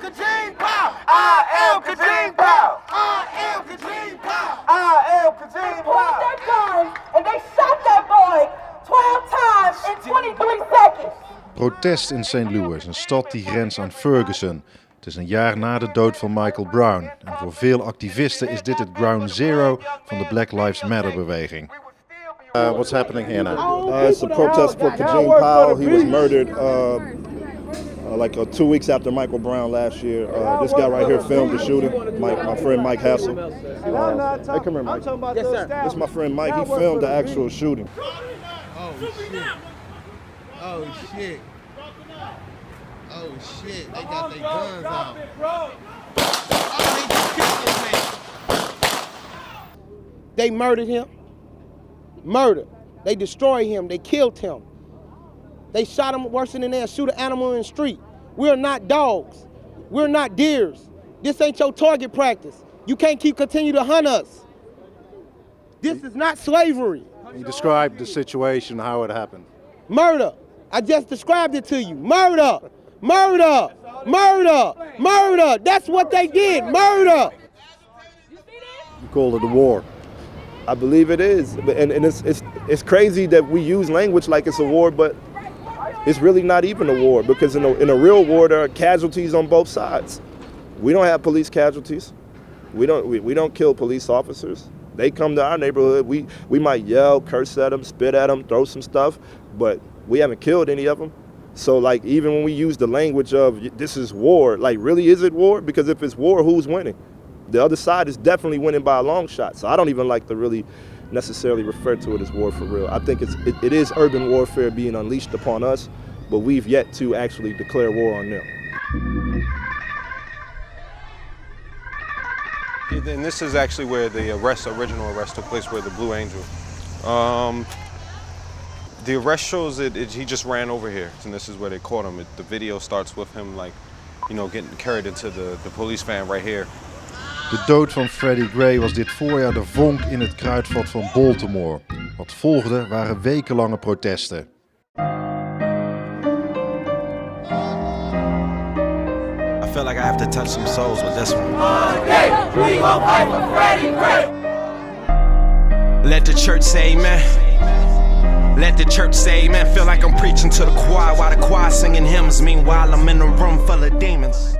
Kajin Pow! I am Kajin Pow! I am Kajin Pow! I am Kajin Pow! They guns and they shot that boy 12 times in 23 seconds. Protest in St. Louis, een stad die grenst aan Ferguson. Het is een jaar na de dood van Michael Brown. En voor veel activisten is dit het ground zero van de Black Lives Matter beweging. What's happening here now? It's a protest for Kajin Pow. He was murdered like 2 weeks after Michael Brown last year. This guy right here filmed the shooting. My friend Mike Hassel. Hey, come here, Mike. Yes, sir. This is my friend Mike. He filmed the actual shooting. Oh shit! Oh shit! Oh shit! They got their guns out. Oh, they just killed this man. They murdered him. Murder. They destroyed him. They killed him. They shot him worse than they'll shoot an animal in the street. We're not dogs. We're not deers. This ain't your target practice. You can't continue to hunt us. This is not slavery. You described the situation, how it happened. Murder. I just described it to you. Murder. Murder. Murder. Murder. That's what they did. Murder. You called it a war. I believe it is, and it's crazy that we use language like it's a war, but it's really not even a war, because in a real war there are casualties on both sides. We don't have police casualties. We don't kill police officers. They come to our neighborhood. We might yell, curse at them, spit at them, throw some stuff, but we haven't killed any of them. So like even when we use the language of this is war, like really is it war? Because if it's war, who's winning? The other side is definitely winning by a long shot. So I don't even like to really necessarily refer to it as war for real. I think it is urban warfare being unleashed upon us, but we've yet to actually declare war on them. And this is actually where the original arrest took place, where the Blue Angel. The arrest shows he just ran over here, and this is where they caught him. The video starts with him getting carried into the police van right here. De dood van Freddie Gray was dit voorjaar de vonk in het kruidvat van Baltimore. Wat volgde waren wekenlange protesten. I feel like I have to touch some souls with this one. We gon' fight for Freddie Gray! Let the church say amen. Let the church say amen. Feel like I'm preaching to the choir while the choir singing hymns. Meanwhile I'm in a room full of demons.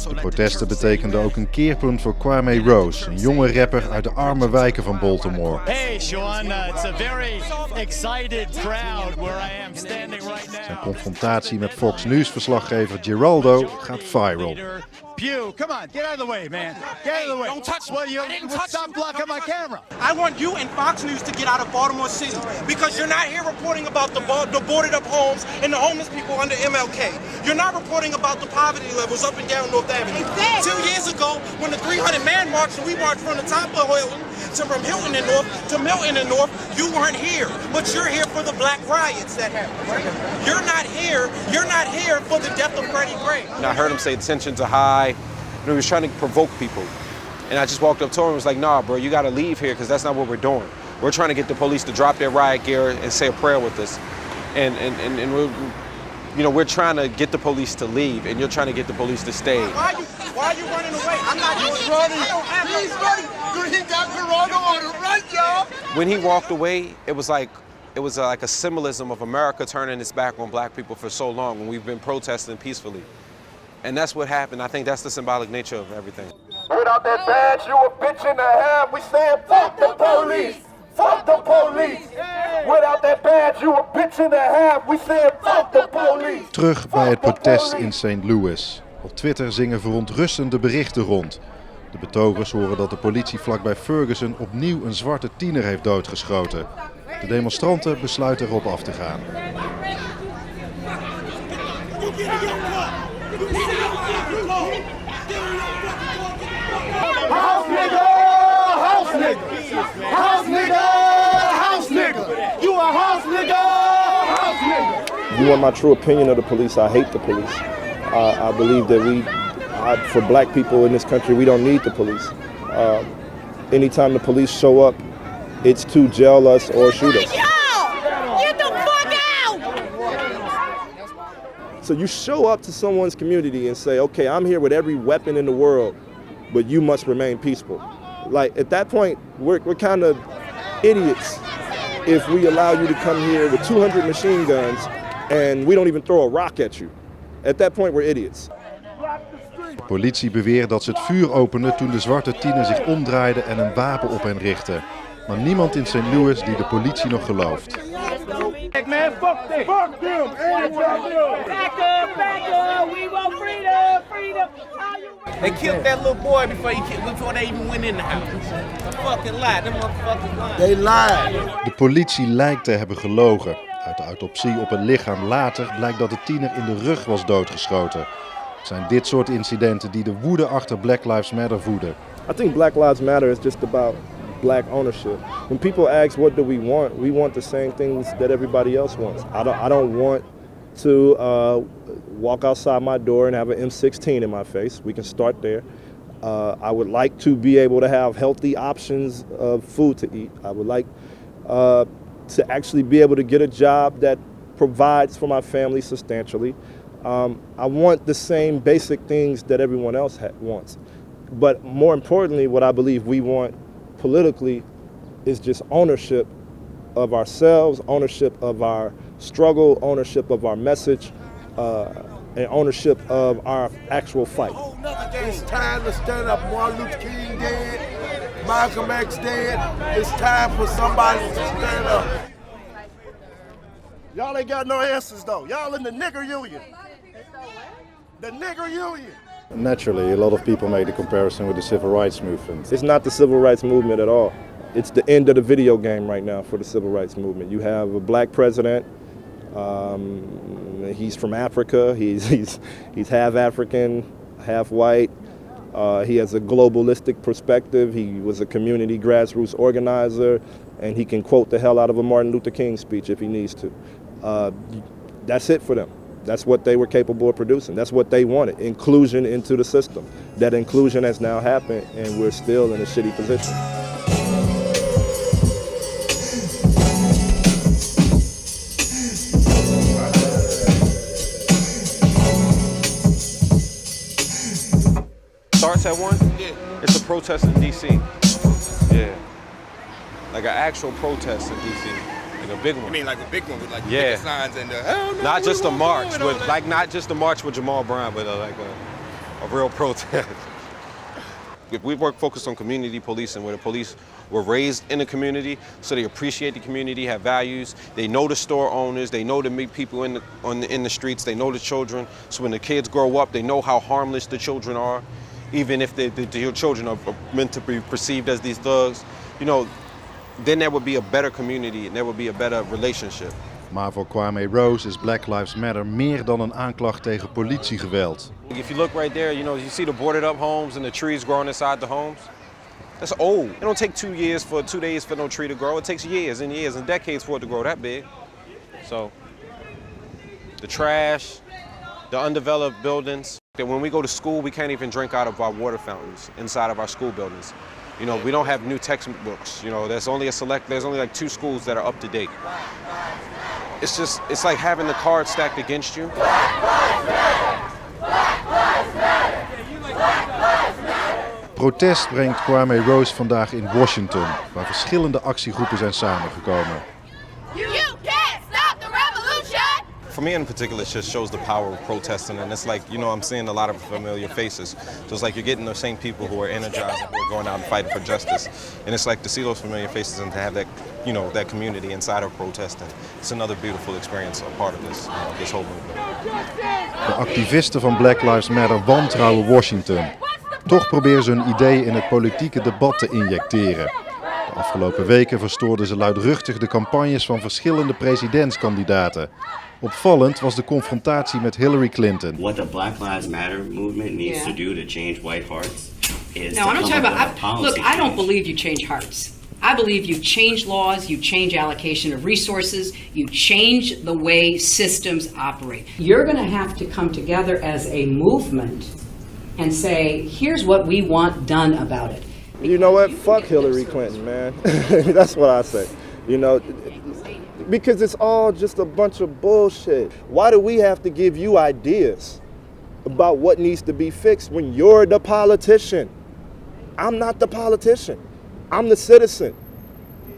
De protesten betekenden ook een keerpunt voor Kwame Rose, een jonge rapper uit de arme wijken van Baltimore. Hey Sean, it's a very excited crowd where I am standing right now. Zijn confrontatie met Fox News-verslaggever Geraldo gaat viral. Pew, come on, get out of the way, man. Get out of the way. Don't touch me. Well, you stop blocking my camera. I want you and Fox News to get out of Baltimore City because you're not here reporting about the boarded up homes and the homeless people under MLK. You're not reporting about the poverty levels up and down North Avenue. 2 years ago, when the 300-man march, and we marched from the top of Hilton to from Hilton and North to Milton and North, you weren't here. But you're here for the black riots that happened, right? You're not here. You're not here for the death of Freddie Gray. And I heard him say the tensions are high. He was trying to provoke people. And I just walked up to him and was like, nah, bro, you gotta leave here because that's not what we're doing. We're trying to get the police to drop their riot gear and say a prayer with us. And we're trying to get the police to leave, and you're trying to get the police to stay. Why are you running away? I'm not running. He's running. He got Corona on the run, y'all. When he walked away, it was like a symbolism of America turning its back on black people for so long when we've been protesting peacefully. And that's what happened. I think that's the symbolic nature of everything. Without that badge, you a bitch and a half. We saying fuck the police. Fuck the police. Without that badge, you a bitch and a half. We saying fuck the police. Terug bij het protest in St. Louis. Op Twitter zingen verontrustende berichten rond. De betogers horen dat de politie vlakbij Ferguson opnieuw een zwarte tiener heeft doodgeschoten. De demonstranten besluiten erop af te gaan. House nigga! House nigga! House nigga! House nigga! You a house nigga! House nigga! You want my true opinion of the police? I hate the police. I believe that for black people in this country, we don't need the police. Anytime the police show up, it's to jail us or shoot us. Get the fuck out! So you show up to someone's community and say, okay, I'm here with every weapon in the world, but you must remain peaceful. Like, at that point, we're kind of idiots if we allow you to come here with 200 machine guns and we don't even throw a rock at you. At that point, we're idiots. De politie beweert dat ze het vuur openden toen de zwarte tiener zich omdraaide en een wapen op hen richtte. Maar niemand in St. Louis die de politie nog gelooft. Man, fuck them. Fuck them. Back up. We want freedom. They killed that little boy before they even went in the house. A fucking lie. Them motherfuckers lied. They lied. De politie lijkt te hebben gelogen. Uit de autopsie op het lichaam later blijkt dat de tiener in de rug was doodgeschoten. Het zijn dit soort incidenten die de woede achter Black Lives Matter voeden. I think Black Lives Matter is just about black ownership. When people ask what do we want the same things that everybody else wants. I don't want to walk outside my door and have an M16 in my face. We can start there. I would like to be able to have healthy options of food to eat. I would like to actually be able to get a job that provides for my family substantially. I want the same basic things that everyone else wants. But more importantly, what I believe we want politically is just ownership of ourselves, ownership of our struggle, ownership of our message, and ownership of our actual fight. It's time to stand up. Martin Luther King dead, Malcolm X dead. It's time for somebody to stand up. Y'all ain't got no answers though. Y'all in the nigger union. The nigger union. Naturally, a lot of people make the comparison with the civil rights movement. It's not the civil rights movement at all. It's the end of the video game right now for the civil rights movement. You have a black president. He's from Africa. He's half African, half white. He has a globalistic perspective. He was a community grassroots organizer, and he can quote the hell out of a Martin Luther King speech if he needs to. That's it for them. That's what they were capable of producing. That's what they wanted, inclusion into the system. That inclusion has now happened, and we're still in a shitty position. Starts at 1? Yeah. It's a protest in D.C. Yeah. Like an actual protest in D.C. Like a big one. You mean like a big one with like big signs and not just a march with like not just a march with Jamal Brown, but like a real protest. We work focused on community policing, where the police were raised in the community, so they appreciate the community, have values. They know the store owners, they know to meet people in the streets, they know the children. So when the kids grow up, they know how harmless the children are, even if the children are meant to be perceived as these thugs. You know, then there would be a better community and there would be a better relationship. Maar voor Kwame Rose is Black Lives Matter meer dan een aanklacht tegen politiegeweld. If you look right there, you know, you see the boarded up homes and the trees growing inside the homes. That's old. It don't take 2 days for no tree to grow. It takes years and years and decades for it to grow that big. So the trash, the undeveloped buildings. When we go to school, we can't even drink out of our water fountains inside of our school buildings. You know, we don't have new textbooks. You know, there's only like 2 schools that are up to date. It's like having the cards stacked against you. Protest brengt Kwame Rose vandaag in Washington, waar verschillende actiegroepen zijn samengekomen. For me in particular, it just shows the power of protesting, and it's like, you know, I'm seeing a lot of familiar faces. So it's like you're getting the same people who are energized and who are going out and fighting for justice. And it's like to see those familiar faces and to have that, you know, that community inside of protesting. It's another beautiful experience, a part of this, this whole movement. De activisten van Black Lives Matter wantrouwen Washington. Toch proberen ze hun ideeën in het politieke debat te injecteren. De afgelopen weken verstoorden ze luidruchtig de campagnes van verschillende presidentskandidaten. Opvallend was de confrontatie met Hillary Clinton. What the Black Lives Matter movement needs to do to change white hearts is no, I'm not talking about. Look, I don't believe you change hearts. I believe you change laws, you change allocation of resources, you change the way systems operate. You're going to have to come together as a movement and say, here's what we want done about it. You know what? Fuck Hillary Clinton, man. That's what I say. You know, because it's all just a bunch of bullshit. Why do we have to give you ideas about what needs to be fixed when you're the politician? I'm not the politician. I'm the citizen.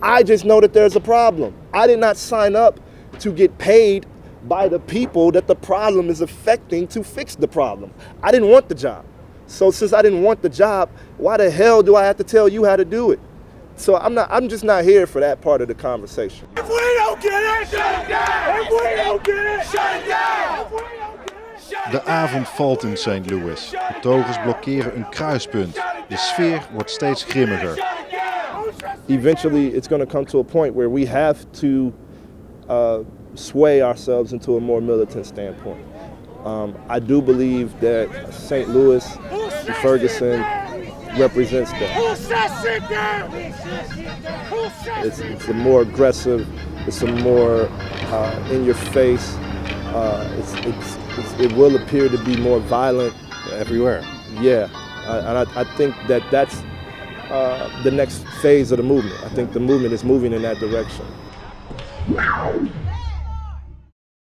I just know that there's a problem. I did not sign up to get paid by the people that the problem is affecting to fix the problem. I didn't want the job. So since I didn't want the job, why the hell do I have to tell you how to do it? So I'm just not here for that part of the conversation. If we don't get it, shut it down! If we don't get it, shut it down! De avond valt in St. Louis. Betogers blokkeren een kruispunt. De sfeer wordt steeds grimmiger. Eventually, it's going to come to a point where we have to sway ourselves into a more militant standpoint. I do believe that St. Louis, Ferguson, represents that. It's a more aggressive, it's a more in your face. It will appear to be more violent everywhere. Yeah, and I think that that's the next phase of the movement. I think the movement is moving in that direction.